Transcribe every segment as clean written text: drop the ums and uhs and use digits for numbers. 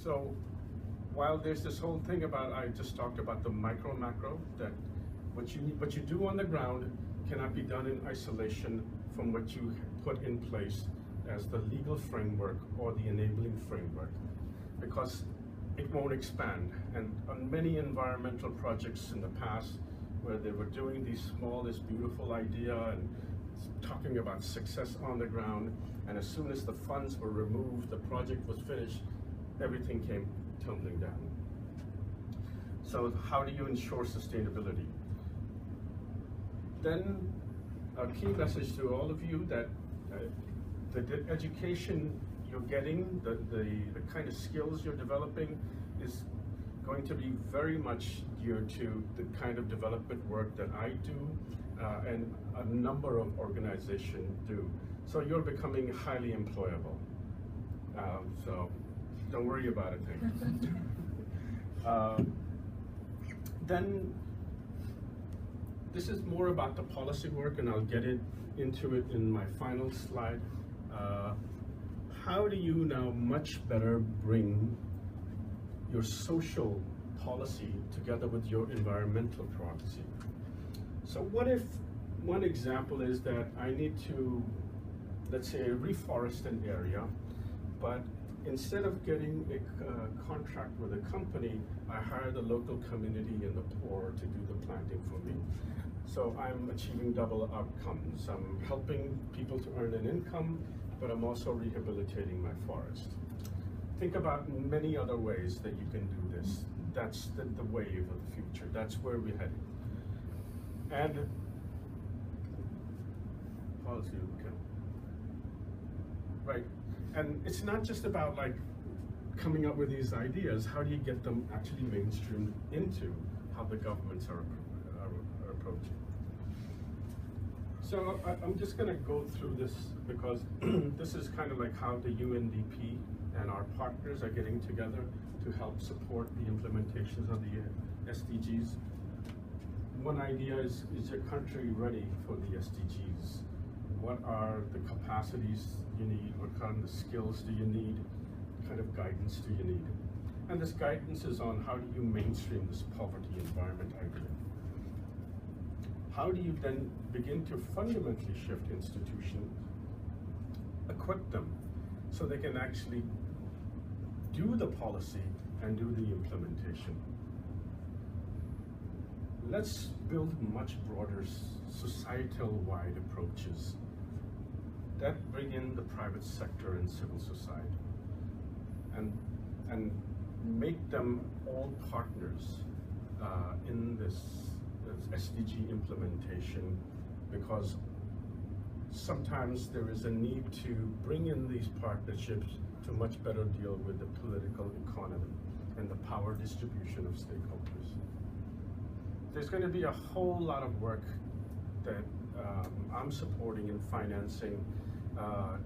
So while there's this whole thing about, I just talked about the micro macro, that what you do on the ground cannot be done in isolation from what you put in place as the legal framework or the enabling framework, because it won't expand. And on many environmental projects in the past, where they were doing this beautiful idea and talking about success on the ground, and as soon as the funds were removed, the project was finished, everything came tumbling down. So how do you ensure sustainability? Then a key message to all of you that the education you're getting, the kind of skills you're developing is going to be very much geared to the kind of development work that I do and a number of organizations do. So you're becoming highly employable. So don't worry about it. Then this is more about the policy work, and I'll get into it in my final slide. How do you now much better bring your social policy together with your environmental policy? So what if one example is that I need to, let's say, reforest an area, but instead of getting a contract with a company, I hire the local community and the poor to do the planting for me. So I'm achieving double outcomes. I'm helping people to earn an income, but I'm also rehabilitating my forest. Think about many other ways that you can do this. That's the wave of the future. That's where we're heading. And policy, okay. Right. And it's not just about like coming up with these ideas. How do you get them actually mainstreamed into how the governments are approaching? So I'm just going to go through this because this is kind of like how the UNDP and our partners are getting together to help support the implementations of the SDGs. One idea is your country ready for the SDGs? What are the capacities you need? What kind of skills do you need? What kind of guidance do you need? And this guidance is on how do you mainstream this poverty environment idea? How do you then begin to fundamentally shift institutions, equip them so they can actually do the policy and do the implementation? Let's build much broader societal-wide approaches that bring in the private sector and civil society and make them all partners in this SDG implementation, because sometimes there is a need to bring in these partnerships to much better deal with the political economy and the power distribution of stakeholders. There's going to be a whole lot of work that I'm supporting and financing,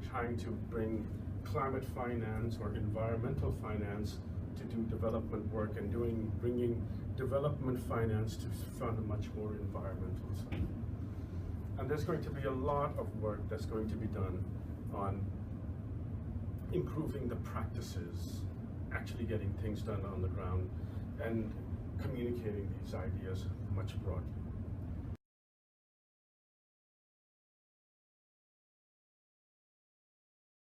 trying to bring climate finance or environmental finance to do development work, and bringing development finance to fund a much more environmental side. And there's going to be a lot of work that's going to be done on improving the practices, actually getting things done on the ground, and communicating these ideas much broadly.